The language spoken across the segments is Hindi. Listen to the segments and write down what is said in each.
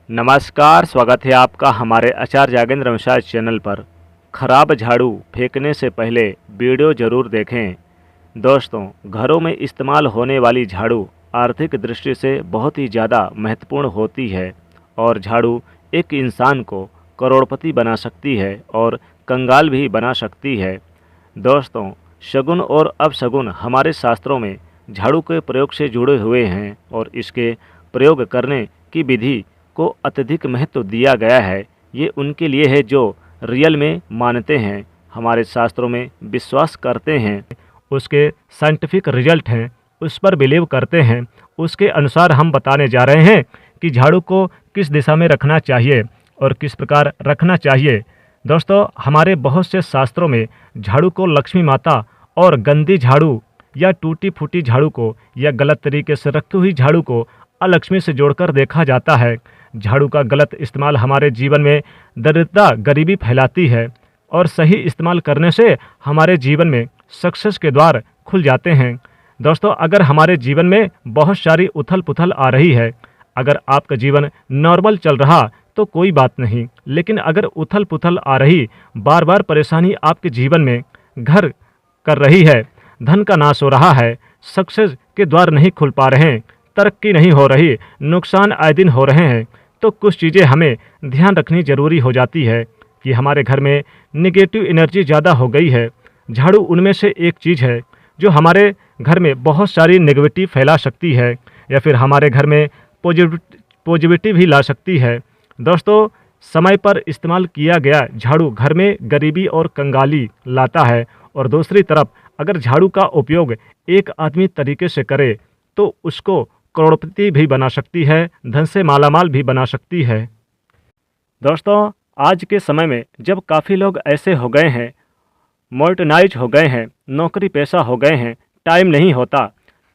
नमस्कार, स्वागत है आपका हमारे आचार्य जागेंद्र मसाज चैनल पर। खराब झाड़ू फेंकने से पहले वीडियो ज़रूर देखें। दोस्तों, घरों में इस्तेमाल होने वाली झाड़ू आर्थिक दृष्टि से बहुत ही ज़्यादा महत्वपूर्ण होती है और झाड़ू एक इंसान को करोड़पति बना सकती है और कंगाल भी बना सकती है। दोस्तों, शगुन और अपशगुन हमारे शास्त्रों में झाड़ू के प्रयोग से जुड़े हुए हैं और इसके प्रयोग करने की विधि को अत्यधिक महत्व दिया गया है। ये उनके लिए है जो रियल में मानते हैं, हमारे शास्त्रों में विश्वास करते हैं, उसके साइंटिफिक रिजल्ट हैं, उस पर बिलीव करते हैं। उसके अनुसार हम बताने जा रहे हैं कि झाड़ू को किस दिशा में रखना चाहिए और किस प्रकार रखना चाहिए। दोस्तों, हमारे बहुत से शास्त्रों में झाड़ू को लक्ष्मी माता और गंदी झाड़ू या टूटी फूटी झाड़ू को या गलत तरीके से रखी हुई झाड़ू को अलक्ष्मी से जोड़कर देखा जाता है। झाड़ू का गलत इस्तेमाल हमारे जीवन में दरिद्रता गरीबी फैलाती है और सही इस्तेमाल करने से हमारे जीवन में सक्सेस के द्वार खुल जाते हैं। दोस्तों, अगर हमारे जीवन में बहुत सारी उथल पुथल आ रही है, अगर आपका जीवन नॉर्मल चल रहा तो कोई बात नहीं, लेकिन अगर उथल पुथल आ रही, बार बार परेशानी आपके जीवन में घर कर रही है, धन का नाश हो रहा है, सक्सेस के द्वार नहीं खुल पा रहे हैं, तरक्की नहीं हो रही, नुकसान आए दिन हो रहे हैं, तो कुछ चीज़ें हमें ध्यान रखनी ज़रूरी हो जाती है कि हमारे घर में निगेटिव एनर्जी ज़्यादा हो गई है। झाड़ू उनमें से एक चीज़ है जो हमारे घर में बहुत सारी नेगेटिव फैला सकती है या फिर हमारे घर में पॉजिटिविटी भी ला सकती है। दोस्तों, समय पर इस्तेमाल किया गया झाड़ू घर में गरीबी और कंगाली लाता है और दूसरी तरफ अगर झाड़ू का उपयोग एक आदमी तरीके से करे तो उसको करोड़पति भी बना सकती है, धन से मालामाल भी बना सकती है। दोस्तों, आज के समय में जब काफ़ी लोग ऐसे हो गए हैं, मॉडर्नाइज हो गए हैं, नौकरी पेशा हो गए हैं, टाइम नहीं होता,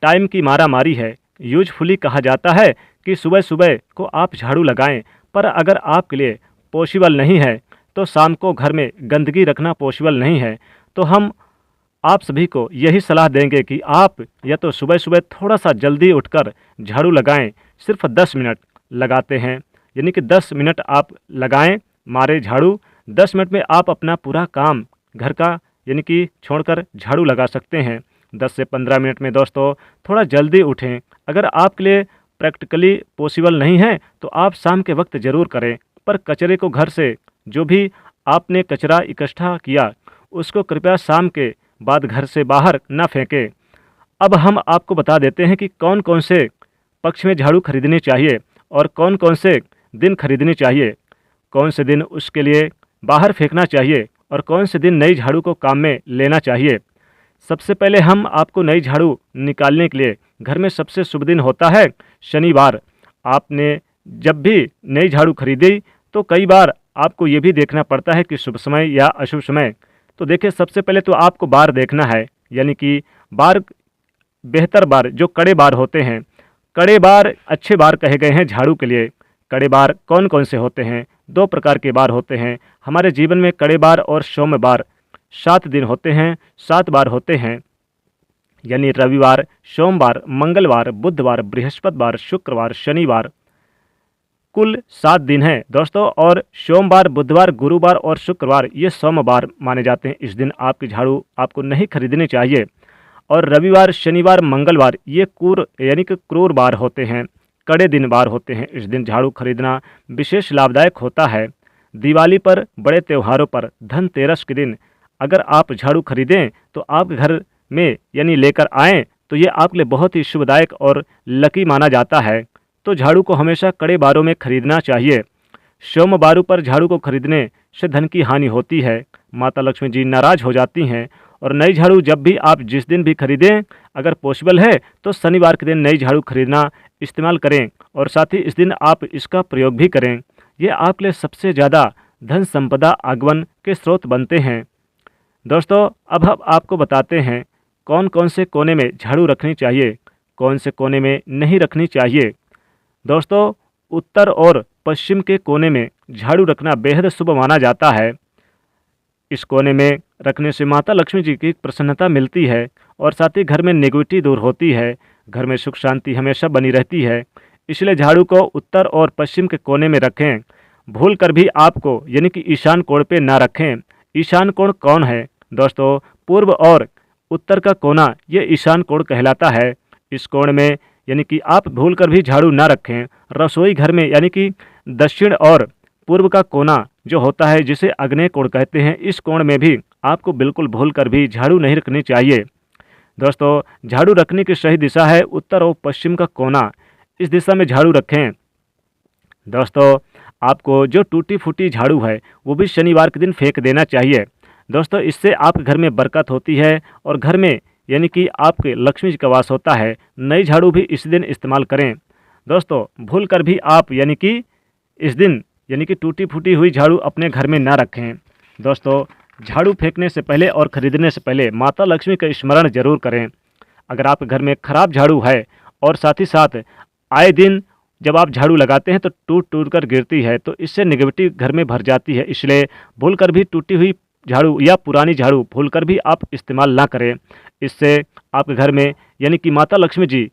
टाइम की मारामारी है। यूजफुली कहा जाता है कि सुबह सुबह को आप झाड़ू लगाएं, पर अगर आपके लिए पॉसिबल नहीं है तो शाम को घर में गंदगी रखना पॉसिबल नहीं है, तो हम आप सभी को यही सलाह देंगे कि आप या तो सुबह सुबह थोड़ा सा जल्दी उठकर झाड़ू लगाएं। सिर्फ 10 मिनट लगाते हैं, यानी कि 10 मिनट आप लगाएं, मारे झाड़ू। 10 मिनट में आप अपना पूरा काम घर का यानी कि छोड़कर झाड़ू लगा सकते हैं। 10 से 15 मिनट में दोस्तों थोड़ा जल्दी उठें। अगर आपके लिए प्रैक्टिकली पॉसिबल नहीं है तो आप शाम के वक्त ज़रूर करें, पर कचरे को घर से जो भी आपने कचरा इकट्ठा किया उसको कृपया शाम के बाद घर से बाहर ना फेंकें। अब हम आपको बता देते हैं कि कौन कौन से पक्ष में झाड़ू खरीदनी चाहिए और कौन कौन से दिन खरीदनी चाहिए, कौन से दिन उसके लिए बाहर फेंकना चाहिए और कौन से दिन नई झाड़ू को काम में लेना चाहिए। सबसे पहले हम आपको नई झाड़ू निकालने के लिए घर में सबसे शुभ दिन होता है शनिवार। आपने जब भी नई झाड़ू खरीदी तो कई बार आपको ये भी देखना पड़ता है कि शुभ समय या अशुभ समय। तो देखिए, सबसे पहले तो आपको बार देखना है, यानी कि बार, बेहतर बार जो कड़े बार होते हैं। कड़े बार अच्छे बार कहे गए हैं झाड़ू के लिए। कड़े बार कौन कौन से होते हैं? 2 प्रकार के बार होते हैं हमारे जीवन में, कड़े बार और सौम्य बार। 7 दिन होते हैं, 7 बार होते हैं, यानी रविवार, सोमवार, मंगलवार, बुधवार, बृहस्पतिवार, शुक्रवार, शनिवार। कुल 7 दिन हैं दोस्तों, और सोमवार, बुधवार, गुरुवार और शुक्रवार ये सोमवार माने जाते हैं। इस दिन आपकी झाड़ू आपको नहीं खरीदनी चाहिए। और रविवार, शनिवार, मंगलवार ये यानी कि क्रूर बार होते हैं, कड़े दिन बार होते हैं। इस दिन झाड़ू खरीदना विशेष लाभदायक होता है। दिवाली पर, बड़े त्योहारों पर, धनतेरस के दिन अगर आप झाड़ू खरीदें तो आप घर में यानी लेकर आएँ तो ये आपके लिए बहुत ही शुभदायक और लकी माना जाता है। तो झाड़ू को हमेशा कड़े बारों में खरीदना चाहिए। सोमवारों पर झाड़ू को खरीदने से धन की हानि होती है, माता लक्ष्मी जी नाराज हो जाती हैं। और नई झाड़ू जब भी आप जिस दिन भी खरीदें, अगर पॉसिबल है तो शनिवार के दिन नई झाड़ू खरीदना इस्तेमाल करें और साथ ही इस दिन आप इसका प्रयोग भी करें। ये आपके लिए सबसे ज़्यादा धन संपदा आगमन के स्रोत बनते हैं। दोस्तों, अब हम आपको बताते हैं कौन कौन से कोने में झाड़ू रखनी चाहिए, कौन से कोने में नहीं रखनी चाहिए। दोस्तों, उत्तर और पश्चिम के कोने में झाड़ू रखना बेहद शुभ माना जाता है। इस कोने में रखने से माता लक्ष्मी जी की प्रसन्नता मिलती है और साथ ही घर में नेगेटिविटी दूर होती है, घर में सुख शांति हमेशा बनी रहती है। इसलिए झाड़ू को उत्तर और पश्चिम के कोने में रखें। भूल कर भी आपको यानी कि ईशान कोण पे ना रखें। ईशान कोण कौन है दोस्तों? पूर्व और उत्तर का कोना ये ईशान कोण कहलाता है। इस कोण में यानी कि आप भूल कर भी झाड़ू ना रखें। रसोई घर में यानी कि दक्षिण और पूर्व का कोना जो होता है जिसे आग्नेय कोण कहते हैं, इस कोण में भी आपको बिल्कुल भूल कर भी झाड़ू नहीं रखनी चाहिए। दोस्तों, झाड़ू रखने की सही दिशा है उत्तर और पश्चिम का कोना, इस दिशा में झाड़ू रखें। दोस्तों, आपको जो टूटी फूटी झाड़ू है वो भी शनिवार के दिन फेंक देना चाहिए। दोस्तों, इससे आपके घर में बरकत होती है और घर में यानी कि आपके लक्ष्मी जी का वास होता है। नई झाड़ू भी इस दिन इस्तेमाल करें। दोस्तों, भूल कर भी आप यानी कि इस दिन यानी कि टूटी फूटी हुई झाड़ू अपने घर में ना रखें। दोस्तों, झाड़ू फेंकने से पहले और ख़रीदने से पहले माता लक्ष्मी का स्मरण जरूर करें। अगर आपके घर में खराब झाड़ू है और साथ ही साथ आए दिन जब आप झाड़ू लगाते हैं तो टूट टूट कर गिरती है, तो इससे नेगेटिविटी घर में भर जाती है। इसलिए भूल कर भी टूटी हुई झाड़ू या पुरानी झाड़ू भूल कर भी आप इस्तेमाल ना करें। इससे आपके घर में यानी कि माता लक्ष्मी जी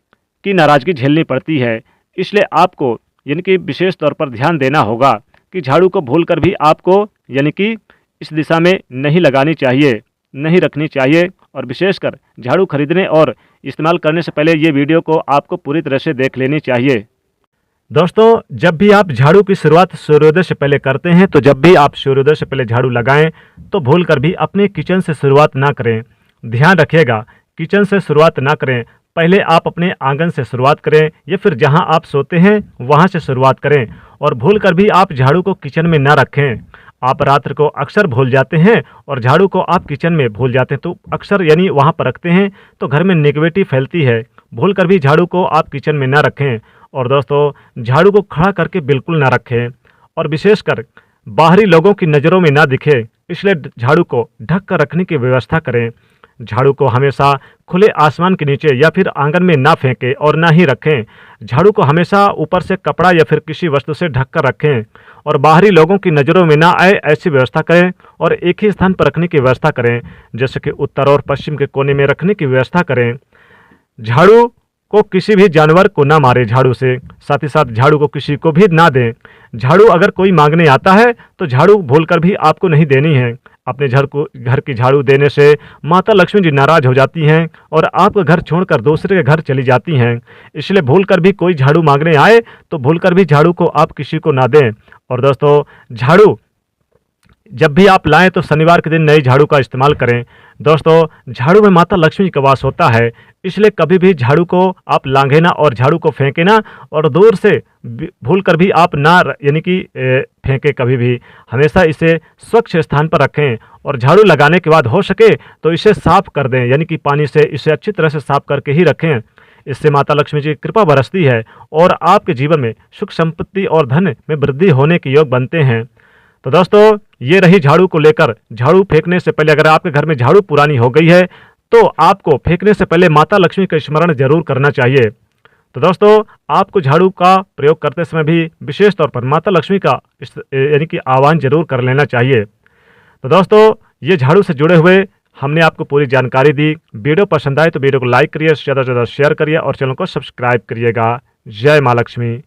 की नाराज़गी झेलनी पड़ती है। इसलिए आपको यानी कि विशेष तौर पर ध्यान देना होगा कि झाड़ू को भूल कर भी आपको यानी कि इस दिशा में नहीं लगानी चाहिए, नहीं रखनी चाहिए। और विशेषकर झाड़ू खरीदने और इस्तेमाल करने से पहले ये वीडियो को आपको पूरी तरह से देख लेनी चाहिए। दोस्तों, जब भी आप झाड़ू की शुरुआत सूर्योदय से पहले करते हैं, तो जब भी आप सूर्योदय से पहले झाड़ू लगाएं तो भूल कर भी अपने किचन से शुरुआत ना करें। ध्यान रखिएगा, किचन से शुरुआत ना करें। पहले आप अपने आंगन से शुरुआत करें या फिर जहां आप सोते हैं वहां से शुरुआत करें। और भूल कर भी आप झाड़ू को किचन में ना रखें। आप रात्र को अक्सर भूल जाते हैं और झाड़ू को आप किचन में भूल जाते हैं, तो अक्सर यानी वहां पर रखते हैं तो घर में नेगेटिविटी फैलती है। भूल कर भी झाड़ू को आप किचन में ना रखें। और दोस्तों, झाड़ू को खड़ा करके बिल्कुल ना रखें और विशेषकर बाहरी लोगों की नज़रों में ना दिखे, इसलिए झाड़ू को ढक कर रखने की व्यवस्था करें। झाड़ू को हमेशा खुले आसमान के नीचे या फिर आंगन में ना फेंकें और ना ही रखें। झाड़ू को हमेशा ऊपर से कपड़ा या फिर किसी वस्तु से ढक कर रखें और बाहरी लोगों की नज़रों में ना आए ऐसी व्यवस्था करें। और एक ही स्थान पर रखने की व्यवस्था करें, जैसे कि उत्तर और पश्चिम के कोने में रखने की व्यवस्था करें। झाड़ू को किसी भी जानवर को ना मारे झाड़ू से, साथ ही साथ झाड़ू को किसी को भी ना दें। झाड़ू अगर कोई मांगने आता है तो झाड़ू भूलकर भी आपको नहीं देनी है। अपने घर की झाड़ू देने से माता लक्ष्मी जी नाराज हो जाती हैं और आपका घर छोड़कर दूसरे के घर चली जाती हैं। इसलिए भूलकर भी कोई झाड़ू मांगने आए तो भूलकर भी झाड़ू को आप किसी को ना दें। और दोस्तों, झाड़ू जब भी आप लाएं तो शनिवार के दिन नई झाड़ू का इस्तेमाल करें। दोस्तों, झाड़ू में माता लक्ष्मी का वास होता है, इसलिए कभी भी झाड़ू को आप लांघे ना और झाड़ू को फेंके ना और दूर से भूल कर भी आप ना यानी कि फेंके कभी भी। हमेशा इसे स्वच्छ स्थान पर रखें और झाड़ू लगाने के बाद हो सके तो इसे साफ कर दें, यानी कि पानी से इसे अच्छी तरह से साफ करके ही रखें। इससे माता लक्ष्मी जी की कृपा बरसती है और आपके जीवन में सुख संपत्ति और धन में वृद्धि होने के योग बनते हैं। तो दोस्तों, ये रही झाड़ू को लेकर। झाड़ू फेंकने से पहले अगर आपके घर में झाड़ू पुरानी हो गई है तो आपको फेंकने से पहले माता लक्ष्मी का स्मरण जरूर करना चाहिए। तो दोस्तों, आपको झाड़ू का प्रयोग करते समय भी विशेष तौर पर माता लक्ष्मी का यानी कि आह्वान जरूर कर लेना चाहिए। तो दोस्तों, ये झाड़ू से जुड़े हुए हमने आपको पूरी जानकारी दी। वीडियो पसंद आए तो वीडियो को लाइक करिए, ज़्यादा से ज़्यादा शेयर करिए और चैनल को सब्सक्राइब करिएगा। जय माँ लक्ष्मी।